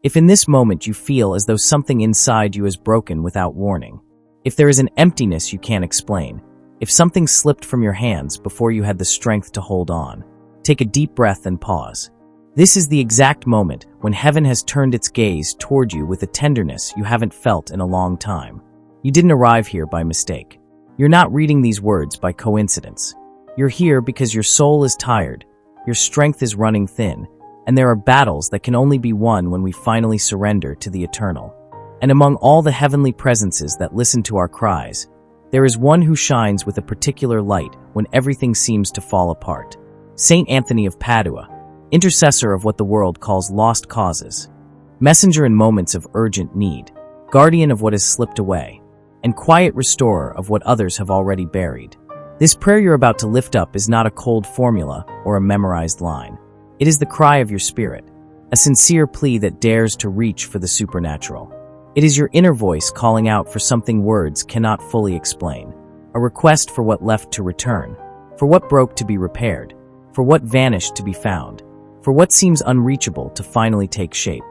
If in this moment you feel as though something inside you is broken without warning, if there is an emptiness you can't explain, if something slipped from your hands before you had the strength to hold on, take a deep breath and pause. This is the exact moment when heaven has turned its gaze toward you with a tenderness you haven't felt in a long time. You didn't arrive here by mistake. You're not reading these words by coincidence. You're here because your soul is tired, your strength is running thin, and there are battles that can only be won when we finally surrender to the eternal. And among all the heavenly presences that listen to our cries, there is one who shines with a particular light when everything seems to fall apart. Saint Anthony of Padua, intercessor of what the world calls lost causes, messenger in moments of urgent need, guardian of what has slipped away, and quiet restorer of what others have already buried. This prayer you're about to lift up is not a cold formula or a memorized line. It is the cry of your spirit, a sincere plea that dares to reach for the supernatural. It is your inner voice calling out for something words cannot fully explain, a request for what left to return, for what broke to be repaired, for what vanished to be found, for what seems unreachable to finally take shape.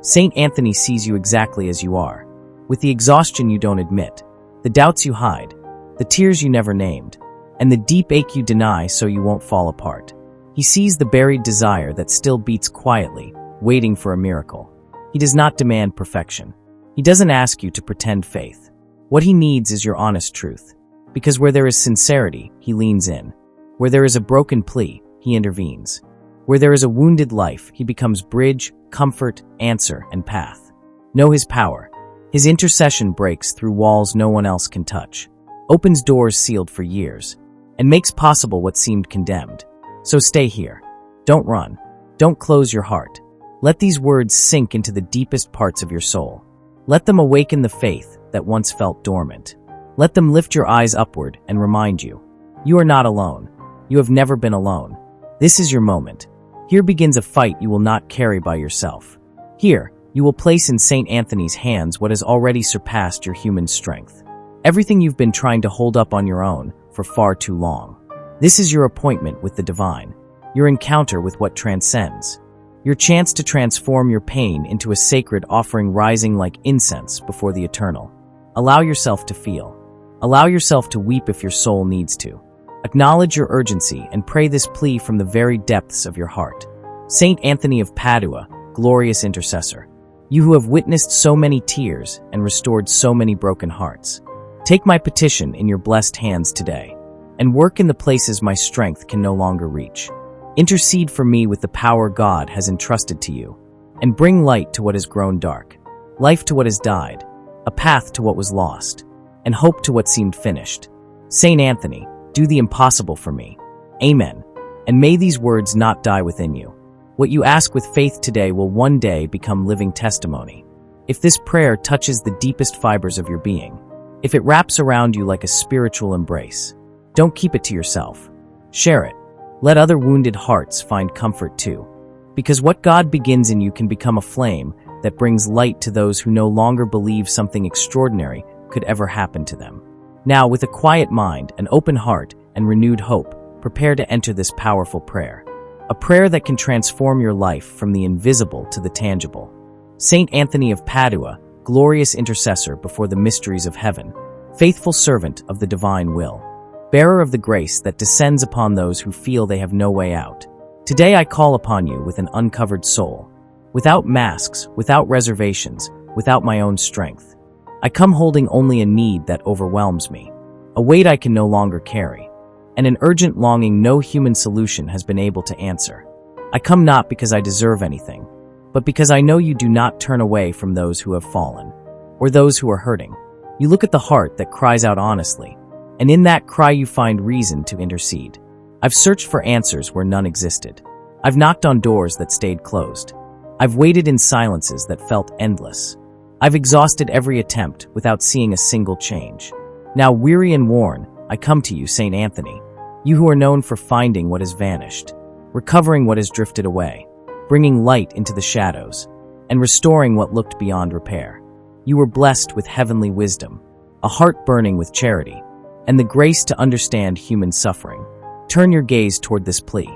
Saint Anthony sees you exactly as you are, with the exhaustion you don't admit, the doubts you hide, the tears you never named, and the deep ache you deny so you won't fall apart. He sees the buried desire that still beats quietly, waiting for a miracle. He does not demand perfection. He doesn't ask you to pretend faith. What he needs is your honest truth. Because where there is sincerity, he leans in. Where there is a broken plea, he intervenes. Where there is a wounded life, he becomes bridge, comfort, answer, and path. Know his power. His intercession breaks through walls no one else can touch, opens doors sealed for years, and makes possible what seemed condemned. So stay here. Don't run. Don't close your heart. Let these words sink into the deepest parts of your soul. Let them awaken the faith that once felt dormant. Let them lift your eyes upward and remind you, you are not alone. You have never been alone. This is your moment. Here begins a fight you will not carry by yourself. Here, you will place in Saint Anthony's hands what has already surpassed your human strength. Everything you've been trying to hold up on your own for far too long. This is your appointment with the divine, your encounter with what transcends, your chance to transform your pain into a sacred offering rising like incense before the eternal. Allow yourself to feel. Allow yourself to weep if your soul needs to. Acknowledge your urgency and pray this plea from the very depths of your heart. Saint Anthony of Padua, glorious intercessor, you who have witnessed so many tears and restored so many broken hearts, take my petition in your blessed hands today, and work in the places my strength can no longer reach. Intercede for me with the power God has entrusted to you, and bring light to what has grown dark, life to what has died, a path to what was lost, and hope to what seemed finished. Saint Anthony, do the impossible for me. Amen. And may these words not die within you. What you ask with faith today will one day become living testimony. If this prayer touches the deepest fibers of your being, if it wraps around you like a spiritual embrace, don't keep it to yourself. Share it. Let other wounded hearts find comfort too. Because what God begins in you can become a flame that brings light to those who no longer believe something extraordinary could ever happen to them. Now, with a quiet mind, an open heart, and renewed hope, prepare to enter this powerful prayer. A prayer that can transform your life from the invisible to the tangible. Saint Anthony of Padua, glorious intercessor before the mysteries of heaven, faithful servant of the divine will, bearer of the grace that descends upon those who feel they have no way out. Today I call upon you with an uncovered soul, without masks, without reservations, without my own strength. I come holding only a need that overwhelms me, a weight I can no longer carry, and an urgent longing no human solution has been able to answer. I come not because I deserve anything, but because I know you do not turn away from those who have fallen, or those who are hurting. You look at the heart that cries out honestly, and in that cry you find reason to intercede. I've searched for answers where none existed. I've knocked on doors that stayed closed. I've waited in silences that felt endless. I've exhausted every attempt without seeing a single change. Now, weary and worn, I come to you, Saint Anthony, you who are known for finding what has vanished, recovering what has drifted away, bringing light into the shadows, and restoring what looked beyond repair. You were blessed with heavenly wisdom, a heart burning with charity, and the grace to understand human suffering. Turn your gaze toward this plea.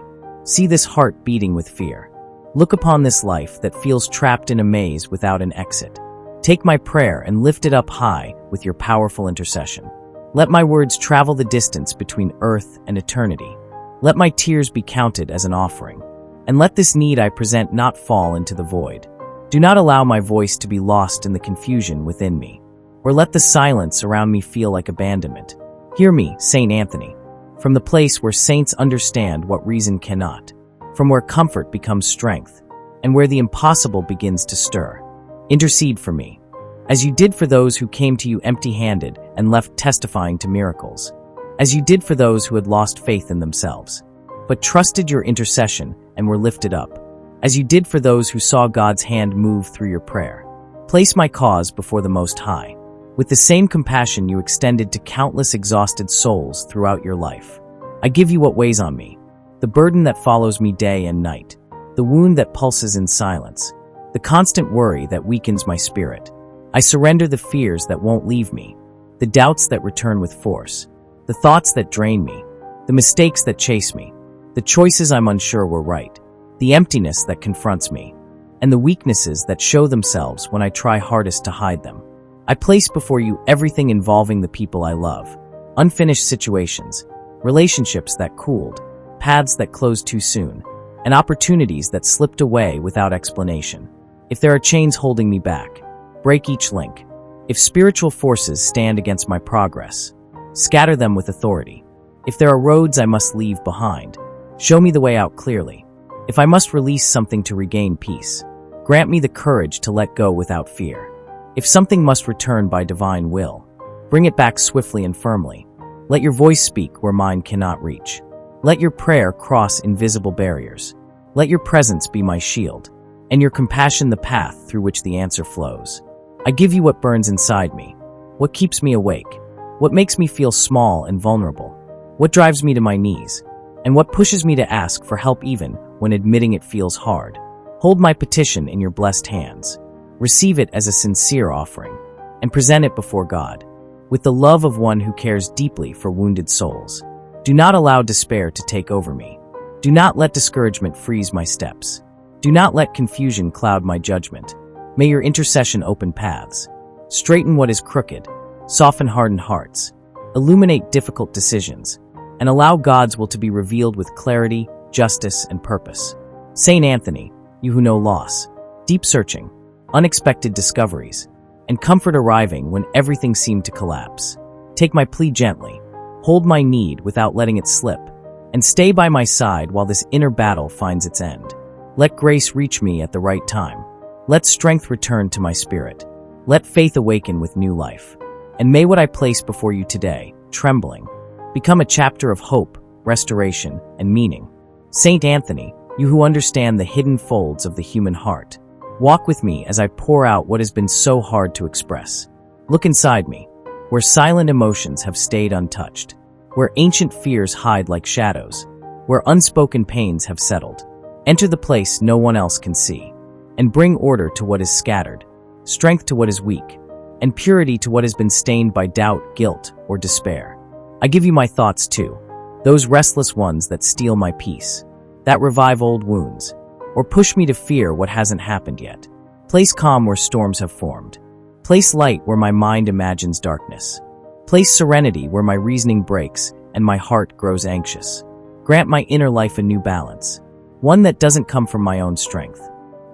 See this heart beating with fear. Look upon this life that feels trapped in a maze without an exit. Take my prayer and lift it up high with your powerful intercession. Let my words travel the distance between earth and eternity. Let my tears be counted as an offering. And let this need I present not fall into the void. Do not allow my voice to be lost in the confusion within me, or let the silence around me feel like abandonment. Hear me, Saint Anthony, from the place where saints understand what reason cannot, from where comfort becomes strength, and where the impossible begins to stir. Intercede for me, as you did for those who came to you empty-handed and left testifying to miracles, as you did for those who had lost faith in themselves, but trusted your intercession and were lifted up, as you did for those who saw God's hand move through your prayer. Place my cause before the Most High, with the same compassion you extended to countless exhausted souls throughout your life. I give you what weighs on me, the burden that follows me day and night, the wound that pulses in silence, the constant worry that weakens my spirit. I surrender the fears that won't leave me, the doubts that return with force, the thoughts that drain me, the mistakes that chase me, the choices I'm unsure were right, the emptiness that confronts me, and the weaknesses that show themselves when I try hardest to hide them. I place before you everything involving the people I love, unfinished situations, relationships that cooled, paths that closed too soon, and opportunities that slipped away without explanation. If there are chains holding me back, break each link. If spiritual forces stand against my progress, scatter them with authority. If there are roads I must leave behind, show me the way out clearly. If I must release something to regain peace, grant me the courage to let go without fear. If something must return by divine will, bring it back swiftly and firmly. Let your voice speak where mine cannot reach. Let your prayer cross invisible barriers. Let your presence be my shield, and your compassion the path through which the answer flows. I give you what burns inside me, what keeps me awake, what makes me feel small and vulnerable, what drives me to my knees, and what pushes me to ask for help even when admitting it feels hard. Hold my petition in your blessed hands. Receive it as a sincere offering, and present it before God, with the love of one who cares deeply for wounded souls. Do not allow despair to take over me. Do not let discouragement freeze my steps. Do not let confusion cloud my judgment. May your intercession open paths, straighten what is crooked, soften hardened hearts, illuminate difficult decisions, and allow God's will to be revealed with clarity, justice, and purpose. Saint Anthony, you who know loss, deep searching, unexpected discoveries, and comfort arriving when everything seemed to collapse. Take my plea gently, hold my need without letting it slip, and stay by my side while this inner battle finds its end. Let grace reach me at the right time. Let strength return to my spirit. Let faith awaken with new life. And may what I place before you today, trembling, become a chapter of hope, restoration, and meaning. Saint Anthony, you who understand the hidden folds of the human heart, walk with me as I pour out what has been so hard to express. Look inside me, where silent emotions have stayed untouched, where ancient fears hide like shadows, where unspoken pains have settled. Enter the place no one else can see, and bring order to what is scattered, strength to what is weak, and purity to what has been stained by doubt, guilt, or despair. I give you my thoughts too, those restless ones that steal my peace, that revive old wounds, or push me to fear what hasn't happened yet. Place calm where storms have formed. Place light where my mind imagines darkness. Place serenity where my reasoning breaks and my heart grows anxious. Grant my inner life a new balance, one that doesn't come from my own strength,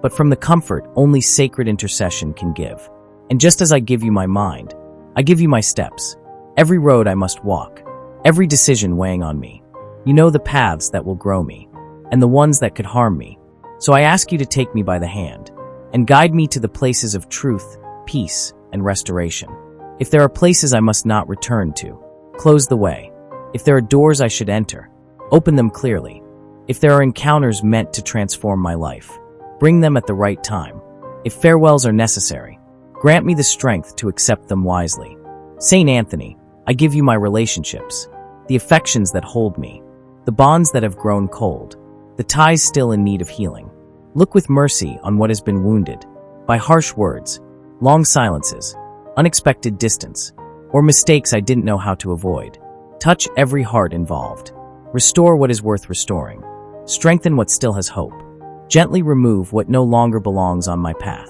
but from the comfort only sacred intercession can give. And just as I give you my mind, I give you my steps, every road I must walk, every decision weighing on me. You know the paths that will grow me, and the ones that could harm me. So I ask you to take me by the hand, and guide me to the places of truth, peace, and restoration. If there are places I must not return to, close the way. If there are doors I should enter, open them clearly. If there are encounters meant to transform my life, bring them at the right time. If farewells are necessary, grant me the strength to accept them wisely. Saint Anthony, I give you my relationships, the affections that hold me, the bonds that have grown cold, the ties still in need of healing. Look with mercy on what has been wounded by harsh words, long silences, unexpected distance, or mistakes I didn't know how to avoid. Touch every heart involved. Restore what is worth restoring. Strengthen what still has hope. Gently remove what no longer belongs on my path.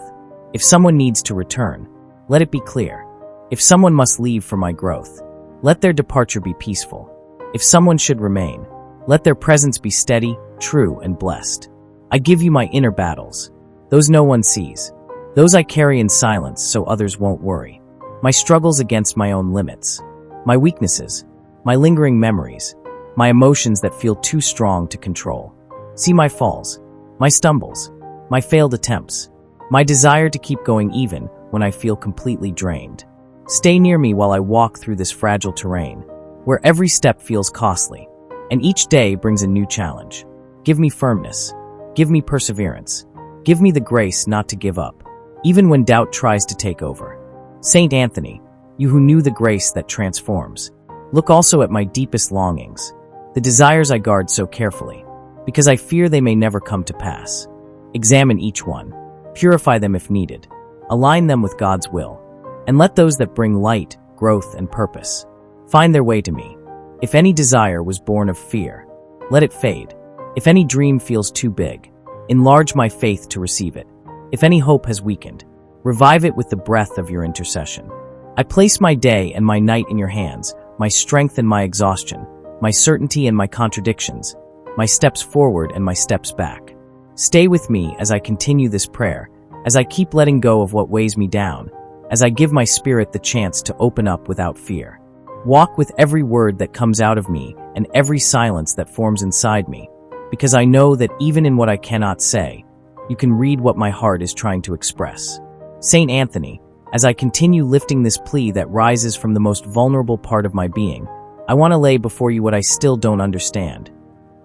If someone needs to return, let it be clear. If someone must leave for my growth, let their departure be peaceful. If someone should remain, let their presence be steady, true, and blessed. I give you my inner battles, those no one sees, those I carry in silence so others won't worry. My struggles against my own limits, my weaknesses, my lingering memories, my emotions that feel too strong to control. See my falls, my stumbles, my failed attempts, my desire to keep going even when I feel completely drained. Stay near me while I walk through this fragile terrain, where every step feels costly, and each day brings a new challenge. Give me firmness, give me perseverance, give me the grace not to give up, even when doubt tries to take over. Saint Anthony, you who knew the grace that transforms, look also at my deepest longings, the desires I guard so carefully, because I fear they may never come to pass. Examine each one, purify them if needed, align them with God's will, and let those that bring light, growth, and purpose find their way to me. If any desire was born of fear, let it fade. If any dream feels too big, enlarge my faith to receive it. If any hope has weakened, revive it with the breath of your intercession. I place my day and my night in your hands, my strength and my exhaustion, my certainty and my contradictions, my steps forward and my steps back. Stay with me as I continue this prayer, as I keep letting go of what weighs me down, as I give my spirit the chance to open up without fear. Walk with every word that comes out of me and every silence that forms inside me, because I know that even in what I cannot say, you can read what my heart is trying to express. Saint Anthony, as I continue lifting this plea that rises from the most vulnerable part of my being, I want to lay before you what I still don't understand.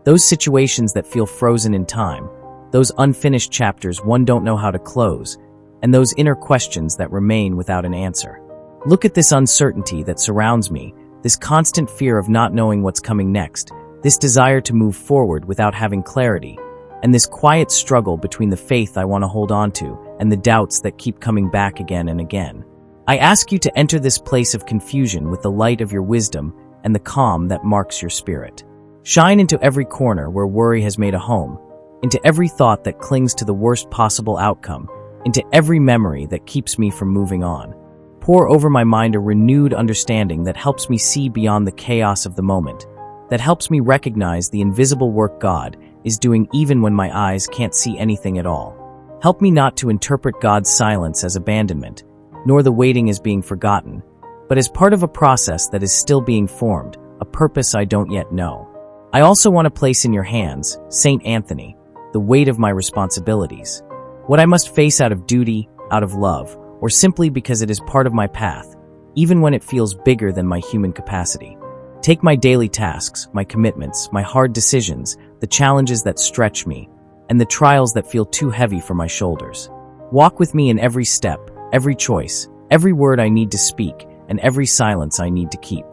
Those situations that feel frozen in time, those unfinished chapters one don't know how to close, and those inner questions that remain without an answer. Look at this uncertainty that surrounds me, this constant fear of not knowing what's coming next, this desire to move forward without having clarity, and this quiet struggle between the faith I want to hold on to and the doubts that keep coming back again and again. I ask you to enter this place of confusion with the light of your wisdom and the calm that marks your spirit. Shine into every corner where worry has made a home, into every thought that clings to the worst possible outcome, into every memory that keeps me from moving on. Pour over my mind a renewed understanding that helps me see beyond the chaos of the moment, that helps me recognize the invisible work God is doing even when my eyes can't see anything at all. Help me not to interpret God's silence as abandonment, nor the waiting as being forgotten, but as part of a process that is still being formed, a purpose I don't yet know. I also want to place in your hands, Saint Anthony, the weight of my responsibilities, what I must face out of duty, out of love, or simply because it is part of my path, even when it feels bigger than my human capacity. Take my daily tasks, my commitments, my hard decisions, the challenges that stretch me, and the trials that feel too heavy for my shoulders. Walk with me in every step, every choice, every word I need to speak, and every silence I need to keep.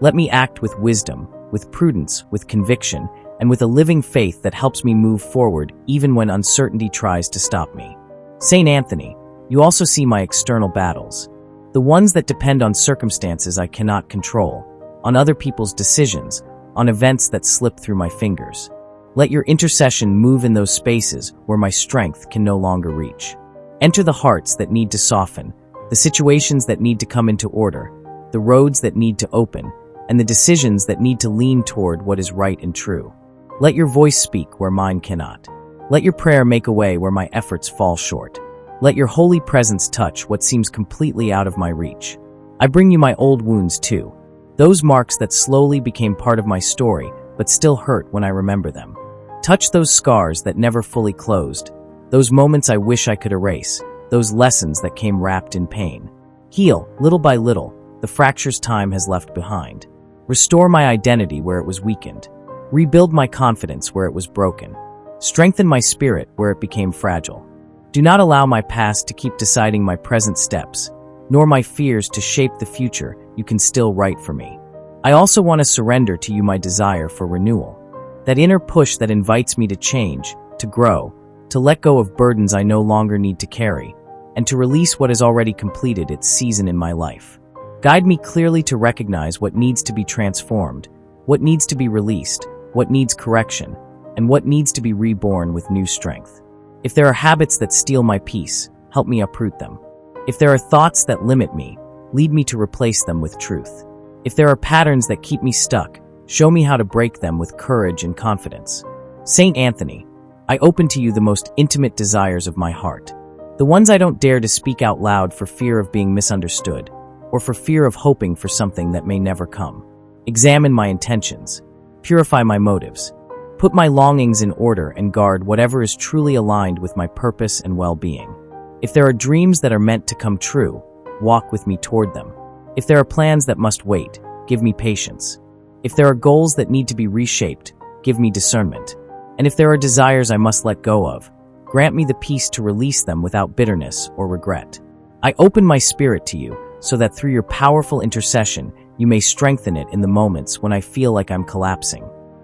Let me act with wisdom, with prudence, with conviction, and with a living faith that helps me move forward even when uncertainty tries to stop me. Saint Anthony, you also see my external battles, the ones that depend on circumstances I cannot control, on other people's decisions, on events that slip through my fingers. Let your intercession move in those spaces where my strength can no longer reach. Enter the hearts that need to soften, the situations that need to come into order, the roads that need to open, and the decisions that need to lean toward what is right and true. Let your voice speak where mine cannot. Let your prayer make a way where my efforts fall short. Let your holy presence touch what seems completely out of my reach. I bring you my old wounds too, those marks that slowly became part of my story but still hurt when I remember them. Touch those scars that never fully closed, those moments I wish I could erase, those lessons that came wrapped in pain. Heal, little by little, the fractures time has left behind. Restore my identity where it was weakened. Rebuild my confidence where it was broken. Strengthen my spirit where it became fragile. Do not allow my past to keep deciding my present steps, nor my fears to shape the future you can still write for me. I also want to surrender to you my desire for renewal, that inner push that invites me to change, to grow, to let go of burdens I no longer need to carry, and to release what has already completed its season in my life. Guide me clearly to recognize what needs to be transformed, what needs to be released, what needs correction, and what needs to be reborn with new strength. If there are habits that steal my peace, help me uproot them. If there are thoughts that limit me, lead me to replace them with truth. If there are patterns that keep me stuck, show me how to break them with courage and confidence. Saint Anthony, I open to you the most intimate desires of my heart. The ones I don't dare to speak out loud for fear of being misunderstood, or for fear of hoping for something that may never come. Examine my intentions. Purify my motives. Put my longings in order and guard whatever is truly aligned with my purpose and well-being. If there are dreams that are meant to come true, walk with me toward them. If there are plans that must wait, give me patience. If there are goals that need to be reshaped, give me discernment. And if there are desires I must let go of, grant me the peace to release them without bitterness or regret. I open my spirit to you so that through your powerful intercession, you may strengthen it in the moments when I feel like I'm collapsing,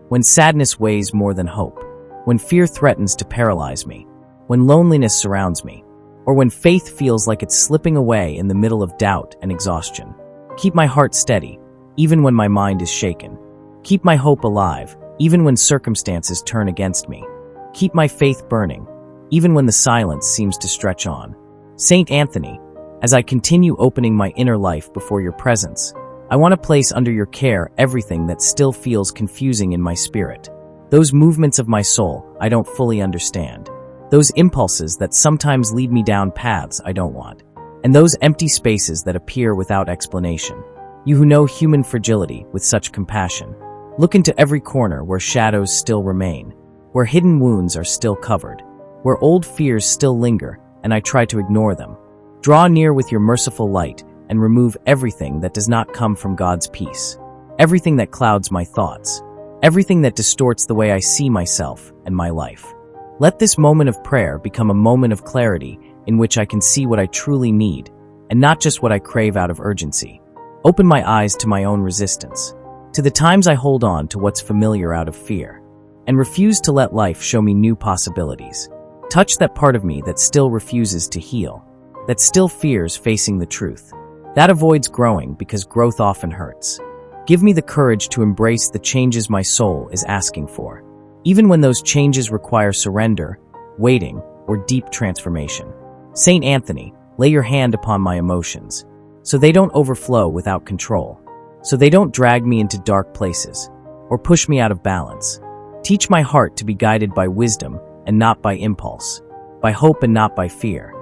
when sadness weighs more than hope, when fear threatens to paralyze me, when loneliness surrounds me, or when faith feels like it's slipping away in the middle of doubt and exhaustion. Keep my heart steady, even when my mind is shaken. Keep my hope alive, even when circumstances turn against me. Keep my faith burning, even when the silence seems to stretch on. Saint Anthony, as I continue opening my inner life before your presence, I want to place under your care everything that still feels confusing in my spirit. Those movements of my soul I don't fully understand. Those impulses that sometimes lead me down paths I don't want. And those empty spaces that appear without explanation. You who know human fragility with such compassion, look into every corner where shadows still remain, where hidden wounds are still covered, where old fears still linger and I try to ignore them. Draw near with your merciful light and remove everything that does not come from God's peace, everything that clouds my thoughts, everything that distorts the way I see myself and my life. Let this moment of prayer become a moment of clarity in which I can see what I truly need and not just what I crave out of urgency. Open my eyes to my own resistance, to the times I hold on to what's familiar out of fear, and refuse to let life show me new possibilities. Touch that part of me that still refuses to heal, that still fears facing the truth, that avoids growing because growth often hurts. Give me the courage to embrace the changes my soul is asking for, even when those changes require surrender, waiting, or deep transformation. Saint Anthony, lay your hand upon my emotions, so they don't overflow without control, so they don't drag me into dark places, or push me out of balance. Teach my heart to be guided by wisdom and not by impulse, by hope and not by fear,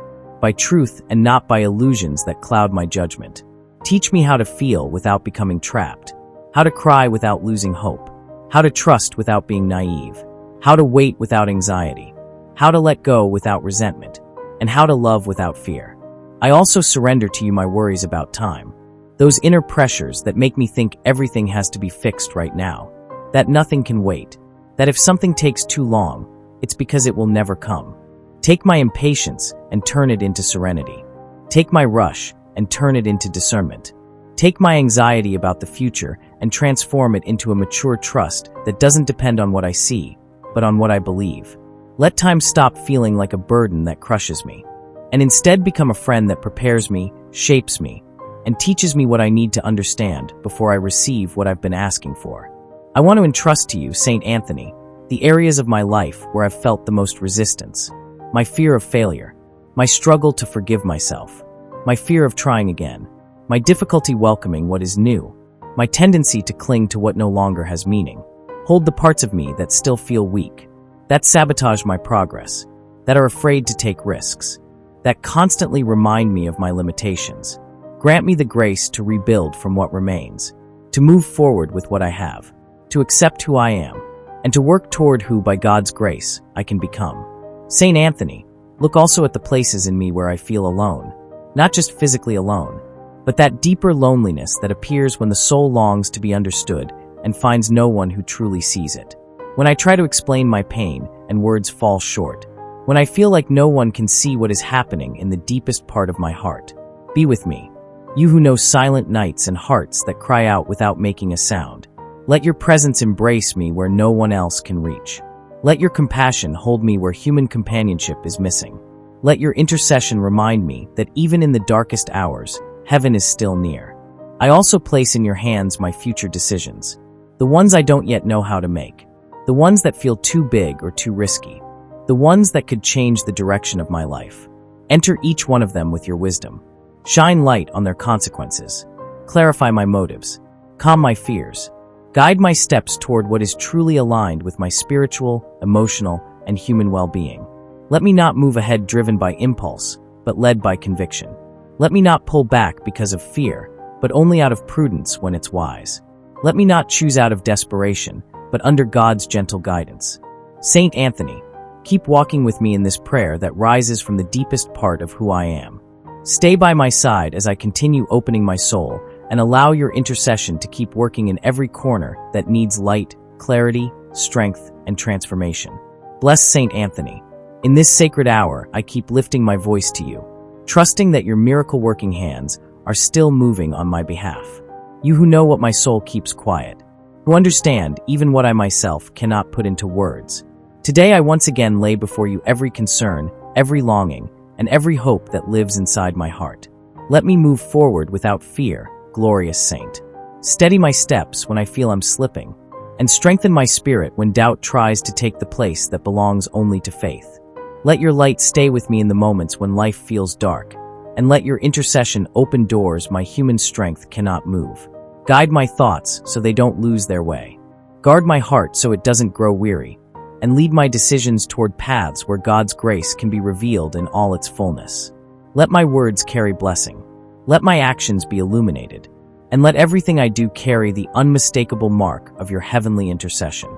by truth and not by illusions that cloud my judgment. Teach me how to feel without becoming trapped, how to cry without losing hope, how to trust without being naive, how to wait without anxiety, how to let go without resentment, and how to love without fear. I also surrender to you my worries about time, those inner pressures that make me think everything has to be fixed right now, that nothing can wait, that if something takes too long, it's because it will never come. Take my impatience and turn it into serenity. Take my rush and turn it into discernment. Take my anxiety about the future and transform it into a mature trust that doesn't depend on what I see, but on what I believe. Let time stop feeling like a burden that crushes me, and instead become a friend that prepares me, shapes me, and teaches me what I need to understand before I receive what I've been asking for. I want to entrust to you, Saint Anthony, the areas of my life where I've felt the most resistance, my fear of failure, my struggle to forgive myself, my fear of trying again, my difficulty welcoming what is new, my tendency to cling to what no longer has meaning. Hold the parts of me that still feel weak, that sabotage my progress, that are afraid to take risks, that constantly remind me of my limitations. Grant me the grace to rebuild from what remains, to move forward with what I have, to accept who I am, and to work toward who, by God's grace, I can become. Saint Anthony, look also at the places in me where I feel alone, not just physically alone, but that deeper loneliness that appears when the soul longs to be understood and finds no one who truly sees it. When I try to explain my pain and words fall short, when I feel like no one can see what is happening in the deepest part of my heart, be with me, you who know silent nights and hearts that cry out without making a sound. Let your presence embrace me where no one else can reach. Let your compassion hold me where human companionship is missing. Let your intercession remind me that even in the darkest hours, heaven is still near. I also place in your hands my future decisions, the ones I don't yet know how to make, the ones that feel too big or too risky, the ones that could change the direction of my life. Enter each one of them with your wisdom. Shine light on their consequences. Clarify my motives. Calm my fears. Guide my steps toward what is truly aligned with my spiritual, emotional, and human well-being. Let me not move ahead driven by impulse, but led by conviction. Let me not pull back because of fear, but only out of prudence when it's wise. Let me not choose out of desperation, but under God's gentle guidance. Saint Anthony, keep walking with me in this prayer that rises from the deepest part of who I am. Stay by my side as I continue opening my soul, and allow your intercession to keep working in every corner that needs light, clarity, strength, and transformation. Bless Saint Anthony. In this sacred hour, I keep lifting my voice to you, trusting that your miracle-working hands are still moving on my behalf. You who know what my soul keeps quiet, who understand even what I myself cannot put into words. Today I once again lay before you every concern, every longing, and every hope that lives inside my heart. Let me move forward without fear, glorious saint. Steady my steps when I feel I'm slipping, and strengthen my spirit when doubt tries to take the place that belongs only to faith. Let your light stay with me in the moments when life feels dark, and let your intercession open doors my human strength cannot move. Guide my thoughts so they don't lose their way. Guard my heart so it doesn't grow weary, and lead my decisions toward paths where God's grace can be revealed in all its fullness. Let my words carry blessing. Let my actions be illuminated, and let everything I do carry the unmistakable mark of your heavenly intercession.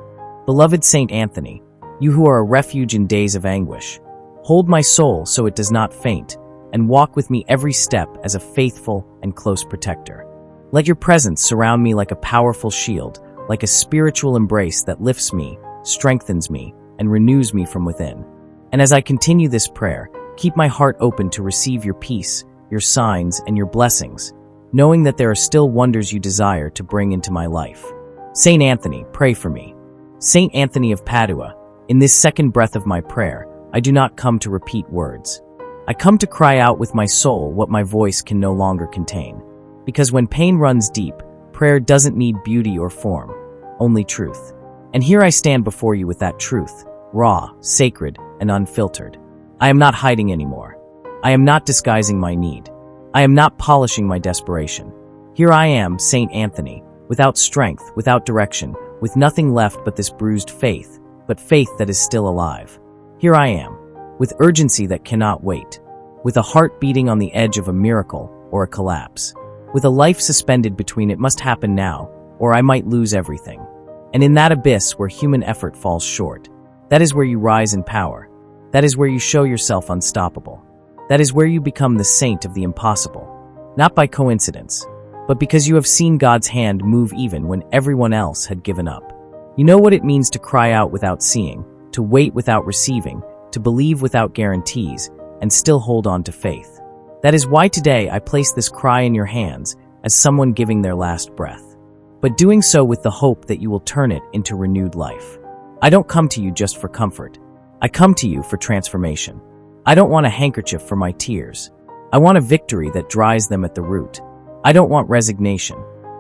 Beloved Saint Anthony, you who are a refuge in days of anguish, hold my soul so it does not faint, and walk with me every step as a faithful and close protector. Let your presence surround me like a powerful shield, like a spiritual embrace that lifts me, strengthens me, and renews me from within. And as I continue this prayer, keep my heart open to receive your peace, your signs, and your blessings, knowing that there are still wonders you desire to bring into my life. Saint Anthony, pray for me. Saint Anthony of Padua, in this second breath of my prayer, I do not come to repeat words. I come to cry out with my soul what my voice can no longer contain. Because when pain runs deep, prayer doesn't need beauty or form, only truth. And here I stand before you with that truth, raw, sacred, and unfiltered. I am not hiding anymore. I am not disguising my need. I am not polishing my desperation. Here I am, Saint Anthony, without strength, without direction, with nothing left but this bruised faith, but faith that is still alive. Here I am, with urgency that cannot wait, with a heart beating on the edge of a miracle or a collapse, with a life suspended between it must happen now, or I might lose everything. And in that abyss where human effort falls short, that is where you rise in power. That is where you show yourself unstoppable. That is where you become the saint of the impossible, not by coincidence, but because you have seen God's hand move even when everyone else had given up. You know what it means to cry out without seeing, to wait without receiving, to believe without guarantees, and still hold on to faith. That is why today I place this cry in your hands as someone giving their last breath, but doing so with the hope that you will turn it into renewed life. I don't come to you just for comfort. I come to you for transformation. I don't want a handkerchief for my tears. I want a victory that dries them at the root. I don't want resignation.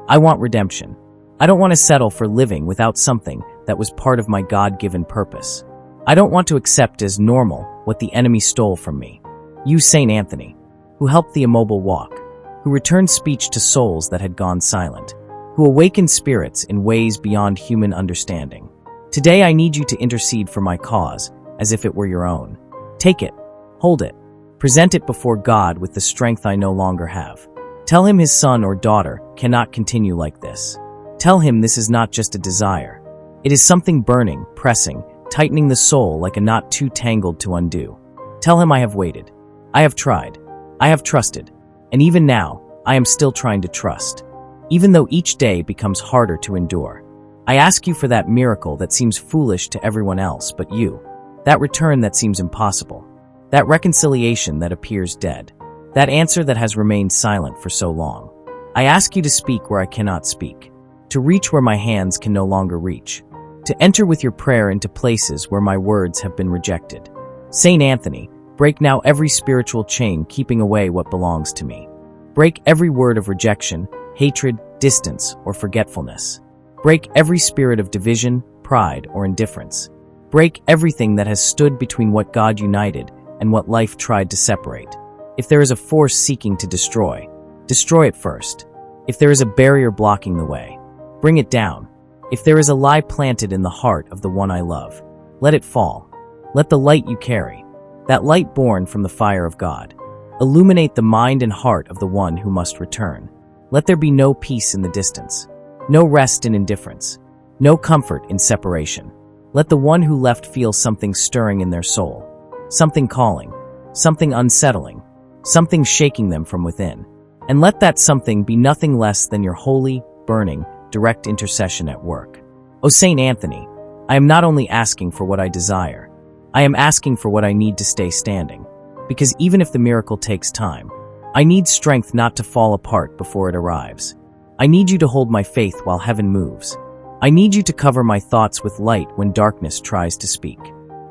I want redemption. I don't want to settle for living without something that was part of my God-given purpose. I don't want to accept as normal what the enemy stole from me. You, Saint Anthony, who helped the immobile walk, who returned speech to souls that had gone silent, who awakened spirits in ways beyond human understanding. Today I need you to intercede for my cause as if it were your own. Take it, hold it, present it before God with the strength I no longer have. Tell him his son or daughter cannot continue like this. Tell him this is not just a desire. It is something burning, pressing, tightening the soul like a knot too tangled to undo. Tell him I have waited. I have tried. I have trusted. And even now, I am still trying to trust. Even though each day becomes harder to endure. I ask you for that miracle that seems foolish to everyone else but you. That return that seems impossible. That reconciliation that appears dead. That answer that has remained silent for so long. I ask you to speak where I cannot speak. To reach where my hands can no longer reach. To enter with your prayer into places where my words have been rejected. Saint Anthony, break now every spiritual chain keeping away what belongs to me. Break every word of rejection, hatred, distance, or forgetfulness. Break every spirit of division, pride, or indifference. Break everything that has stood between what God united and what life tried to separate. If there is a force seeking to destroy, destroy it first. If there is a barrier blocking the way, bring it down. If there is a lie planted in the heart of the one I love, let it fall. Let the light you carry, that light born from the fire of God, illuminate the mind and heart of the one who must return. Let there be no peace in the distance, no rest in indifference, no comfort in separation. Let the one who left feel something stirring in their soul, something calling, something unsettling, something shaking them from within. And let that something be nothing less than your holy, burning, direct intercession at work. O Saint Anthony, I am not only asking for what I desire, I am asking for what I need to stay standing. Because even if the miracle takes time, I need strength not to fall apart before it arrives. I need you to hold my faith while heaven moves. I need you to cover my thoughts with light when darkness tries to speak.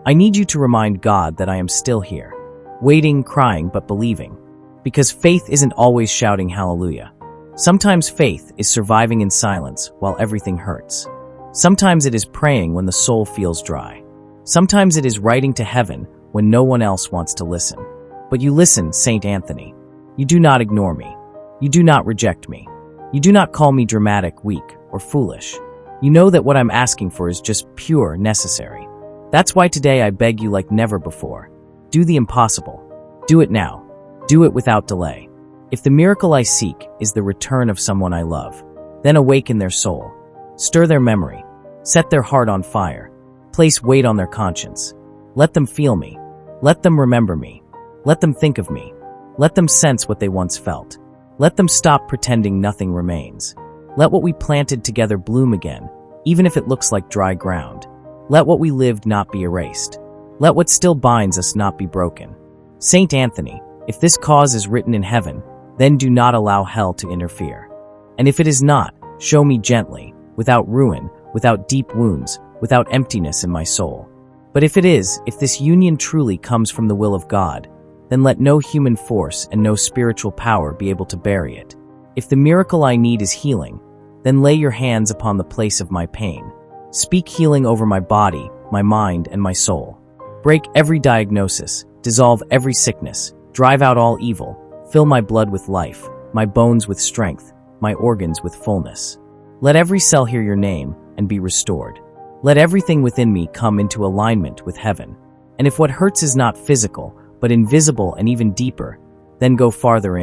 I need you to remind God that I am still here, waiting, crying, but believing. Because faith isn't always shouting hallelujah. Sometimes faith is surviving in silence while everything hurts. Sometimes it is praying when the soul feels dry. Sometimes it is writing to heaven when no one else wants to listen. But you listen, Saint Anthony. You do not ignore me. You do not reject me. You do not call me dramatic, weak, or foolish. You know that what I'm asking for is just pure necessary. That's why today I beg you like never before. Do the impossible. Do it now. Do it without delay. If the miracle I seek is the return of someone I love, then awaken their soul. Stir their memory. Set their heart on fire. Place weight on their conscience. Let them feel me. Let them remember me. Let them think of me. Let them sense what they once felt. Let them stop pretending nothing remains. Let what we planted together bloom again, even if it looks like dry ground. Let what we lived not be erased. Let what still binds us not be broken. Saint Anthony, if this cause is written in heaven, then do not allow hell to interfere. And if it is not, show me gently, without ruin, without deep wounds, without emptiness in my soul. But if it is, if this union truly comes from the will of God, then let no human force and no spiritual power be able to bury it. If the miracle I need is healing, then lay your hands upon the place of my pain. Speak healing over my body, my mind, and my soul. Break every diagnosis, dissolve every sickness, drive out all evil, fill my blood with life, my bones with strength, my organs with fullness. Let every cell hear your name and be restored. Let everything within me come into alignment with heaven. And if what hurts is not physical, but invisible and even deeper, then go farther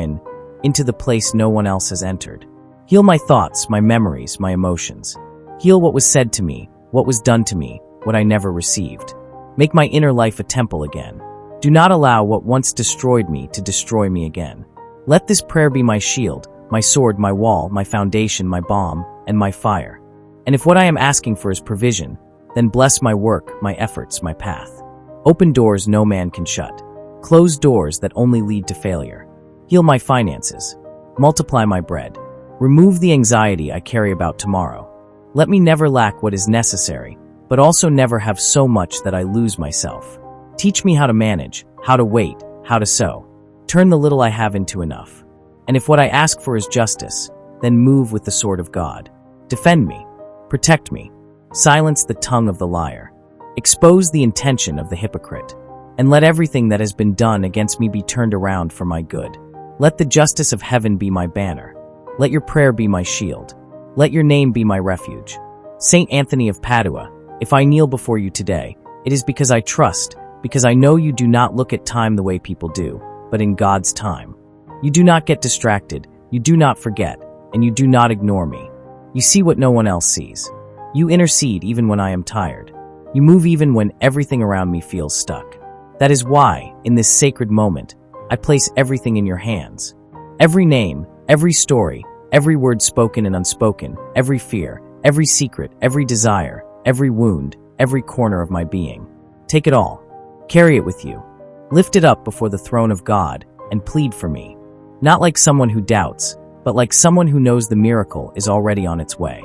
into the place no one else has entered. Heal my thoughts, my memories, my emotions. Heal what was said to me, what was done to me, what I never received. Make my inner life a temple again. Do not allow what once destroyed me to destroy me again. Let this prayer be my shield, my sword, my wall, my foundation, my balm, and my fire. And if what I am asking for is provision, then bless my work, my efforts, my path. Open doors no man can shut. Close doors that only lead to failure. Heal my finances. Multiply my bread. Remove the anxiety I carry about tomorrow. Let me never lack what is necessary, but also never have so much that I lose myself. Teach me how to manage, how to wait, how to sow. Turn the little I have into enough. And if what I ask for is justice, then move with the sword of God. Defend me. Protect me. Silence the tongue of the liar. Expose the intention of the hypocrite. And let everything that has been done against me be turned around for my good. Let the justice of heaven be my banner. Let your prayer be my shield. Let your name be my refuge. Saint Anthony of Padua, if I kneel before you today, it is because I trust, because I know you do not look at time the way people do, but in God's time. You do not get distracted, you do not forget, and you do not ignore me. You see what no one else sees. You intercede even when I am tired. You move even when everything around me feels stuck. That is why, in this sacred moment, I place everything in your hands. Every name, every story, every word spoken and unspoken, every fear, every secret, every desire, every wound, every corner of my being. Take it all. Carry it with you. Lift it up before the throne of God and plead for me. Not like someone who doubts, but like someone who knows the miracle is already on its way.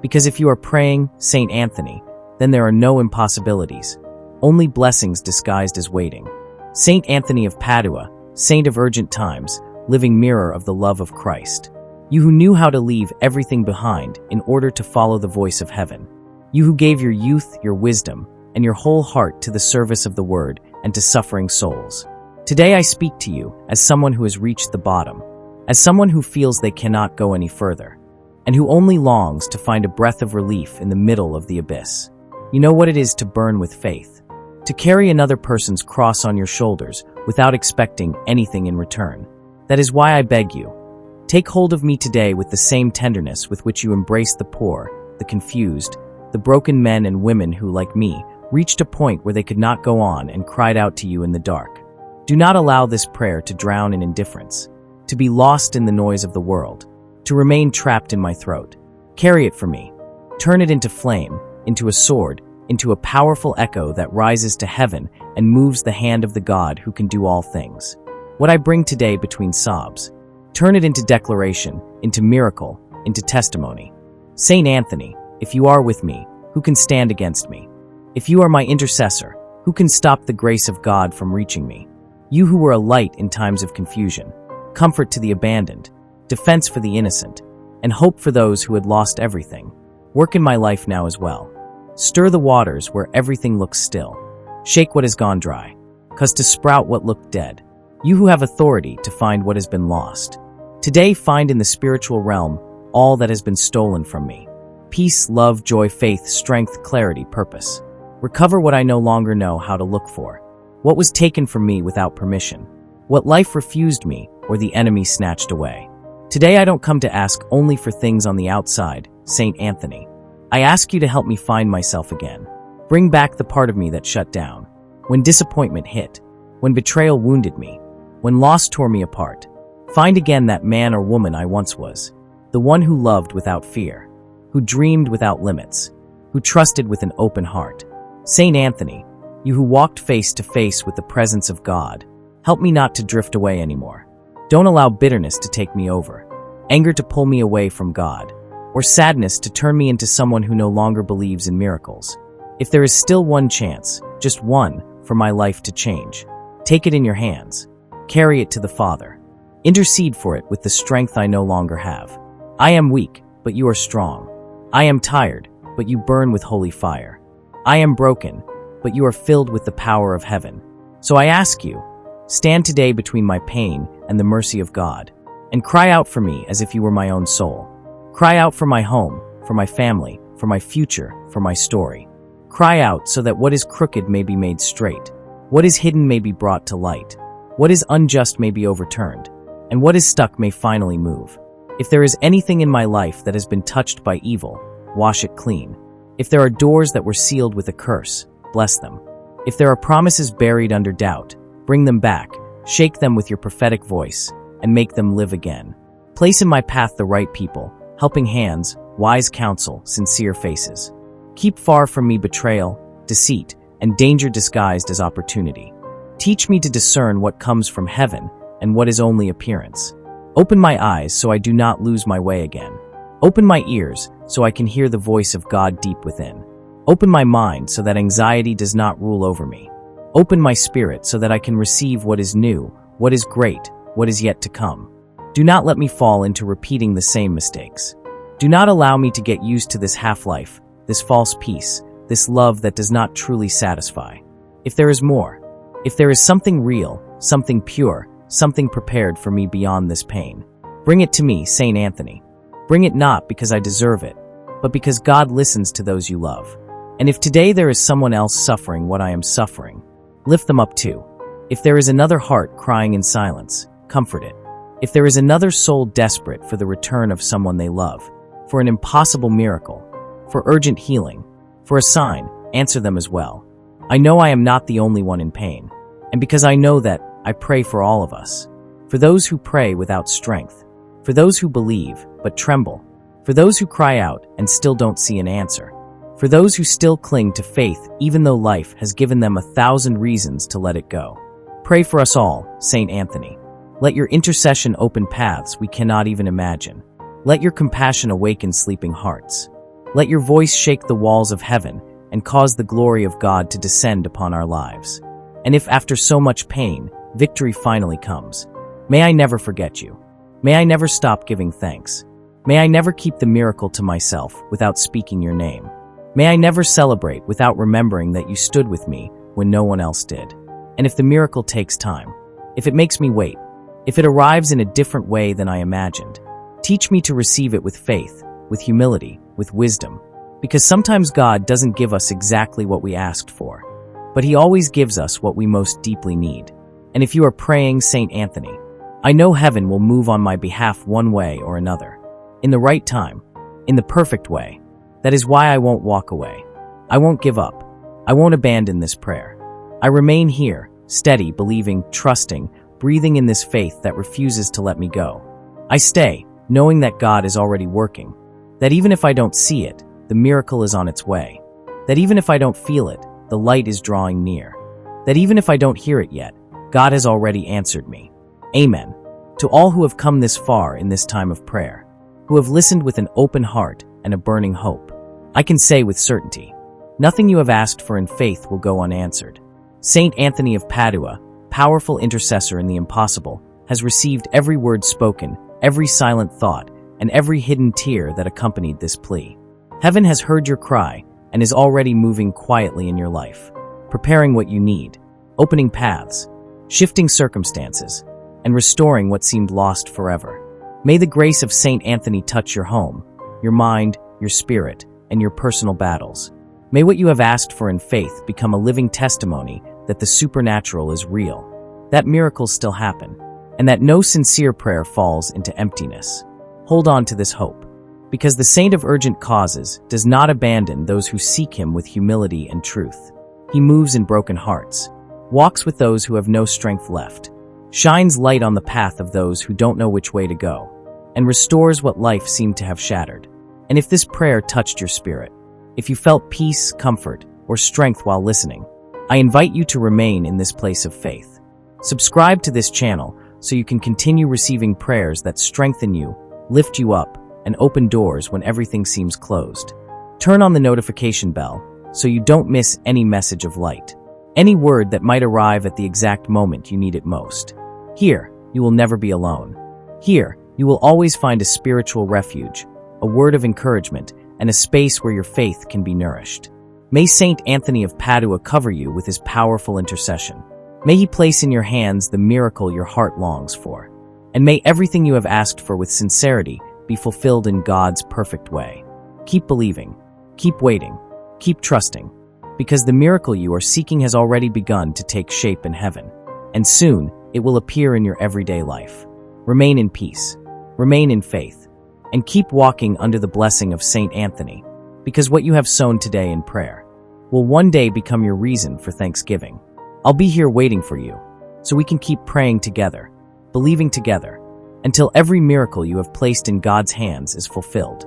Because if you are praying, Saint Anthony, then there are no impossibilities, only blessings disguised as waiting. Saint Anthony of Padua, saint of urgent times, living mirror of the love of Christ. You who knew how to leave everything behind in order to follow the voice of heaven. You who gave your youth, your wisdom, and your whole heart to the service of the word and to suffering souls. Today I speak to you as someone who has reached the bottom, as someone who feels they cannot go any further, and who only longs to find a breath of relief in the middle of the abyss. You know what it is to burn with faith, to carry another person's cross on your shoulders without expecting anything in return. That is why I beg you, take hold of me today with the same tenderness with which you embrace the poor, the confused, the broken men and women who, like me, reached a point where they could not go on and cried out to you in the dark. Do not allow this prayer to drown in indifference, to be lost in the noise of the world, to remain trapped in my throat. Carry it for me. Turn it into flame, into a sword, into a powerful echo that rises to heaven and moves the hand of the God who can do all things. What I bring today between sobs, turn it into declaration, into miracle, into testimony. Saint Anthony, if you are with me, who can stand against me? If you are my intercessor, who can stop the grace of God from reaching me? You who were a light in times of confusion, comfort to the abandoned, defense for the innocent, and hope for those who had lost everything. Work in my life now as well. Stir the waters where everything looks still. Shake what has gone dry, 'cause to sprout what looked dead. You who have authority to find what has been lost. Today find in the spiritual realm all that has been stolen from me. Peace, love, joy, faith, strength, clarity, purpose. Recover what I no longer know how to look for. What was taken from me without permission. What life refused me or the enemy snatched away. Today I don't come to ask only for things on the outside, Saint Anthony. I ask you to help me find myself again. Bring back the part of me that shut down. When disappointment hit, when betrayal wounded me, when loss tore me apart. Find again that man or woman I once was. The one who loved without fear, who dreamed without limits, who trusted with an open heart. Saint Anthony, you who walked face to face with the presence of God, help me not to drift away anymore. Don't allow bitterness to take me over, anger to pull me away from God, or sadness to turn me into someone who no longer believes in miracles. If there is still one chance, just one, for my life to change, take it in your hands. Carry it to the Father. Intercede for it with the strength I no longer have. I am weak, but you are strong. I am tired, but you burn with holy fire. I am broken, but you are filled with the power of heaven. So I ask you, stand today between my pain and the mercy of God, and cry out for me as if you were my own soul. Cry out for my home, for my family, for my future, for my story. Cry out so that what is crooked may be made straight, what is hidden may be brought to light, what is unjust may be overturned, and what is stuck may finally move. If there is anything in my life that has been touched by evil, wash it clean. If there are doors that were sealed with a curse, bless them. If there are promises buried under doubt, bring them back, shake them with your prophetic voice, and make them live again. Place in my path the right people, helping hands, wise counsel, sincere faces. Keep far from me betrayal, deceit, and danger disguised as opportunity. Teach me to discern what comes from heaven and what is only appearance. Open my eyes so I do not lose my way again. Open my ears so I can hear the voice of God deep within. Open my mind so that anxiety does not rule over me. Open my spirit so that I can receive what is new, what is great, what is yet to come. Do not let me fall into repeating the same mistakes. Do not allow me to get used to this half-life, this false peace, this love that does not truly satisfy. If there is more, if there is something real, something pure, something prepared for me beyond this pain, bring it to me, Saint Anthony. Bring it not because I deserve it, but because God listens to those you love. And if today there is someone else suffering what I am suffering, lift them up too. If there is another heart crying in silence, comfort it. If there is another soul desperate for the return of someone they love, for an impossible miracle, for urgent healing, for a sign, answer them as well. I know I am not the only one in pain, and because I know that, I pray for all of us. For those who pray without strength, for those who believe but tremble, for those who cry out and still don't see an answer, for those who still cling to faith even though life has given them 1,000 reasons to let it go. Pray for us all, Saint Anthony. Let your intercession open paths we cannot even imagine. Let your compassion awaken sleeping hearts. Let your voice shake the walls of heaven and cause the glory of God to descend upon our lives. And if after so much pain, victory finally comes, may I never forget you. May I never stop giving thanks. May I never keep the miracle to myself without speaking your name. May I never celebrate without remembering that you stood with me when no one else did. And if the miracle takes time, if it makes me wait, if it arrives in a different way than I imagined, teach me to receive it with faith, with humility, with wisdom. Because sometimes God doesn't give us exactly what we asked for, but He always gives us what we most deeply need. And if you are praying Saint Anthony, I know heaven will move on my behalf one way or another, in the right time, in the perfect way. That is why I won't walk away. I won't give up. I won't abandon this prayer. I remain here, steady, believing, trusting, breathing in this faith that refuses to let me go. I stay, knowing that God is already working, that even if I don't see it, the miracle is on its way, that even if I don't feel it, the light is drawing near, that even if I don't hear it yet, God has already answered me. Amen. To all who have come this far in this time of prayer, who have listened with an open heart and a burning hope, I can say with certainty, nothing you have asked for in faith will go unanswered. Saint Anthony of Padua, powerful intercessor in the impossible, has received every word spoken, every silent thought, and every hidden tear that accompanied this plea. Heaven has heard your cry and is already moving quietly in your life, preparing what you need, opening paths, shifting circumstances, and restoring what seemed lost forever. May the grace of Saint Anthony touch your home, your mind, your spirit, and your personal battles. May what you have asked for in faith become a living testimony that the supernatural is real, that miracles still happen, and that no sincere prayer falls into emptiness. Hold on to this hope, because the Saint of Urgent Causes does not abandon those who seek Him with humility and truth. He moves in broken hearts, walks with those who have no strength left, shines light on the path of those who don't know which way to go, and restores what life seemed to have shattered. And if this prayer touched your spirit, if you felt peace, comfort, or strength while listening, I invite you to remain in this place of faith. Subscribe to this channel so you can continue receiving prayers that strengthen you, lift you up, and open doors when everything seems closed. Turn on the notification bell so you don't miss any message of light, any word that might arrive at the exact moment you need it most. Here, you will never be alone. Here, you will always find a spiritual refuge, a word of encouragement, and a space where your faith can be nourished. May Saint Anthony of Padua cover you with his powerful intercession. May he place in your hands the miracle your heart longs for. And may everything you have asked for with sincerity be fulfilled in God's perfect way. Keep believing, keep waiting, keep trusting, because the miracle you are seeking has already begun to take shape in heaven, and soon it will appear in your everyday life. Remain in peace, remain in faith, and keep walking under the blessing of Saint Anthony, because what you have sown today in prayer will one day become your reason for thanksgiving. I'll be here waiting for you, so we can keep praying together, believing together, until every miracle you have placed in God's hands is fulfilled.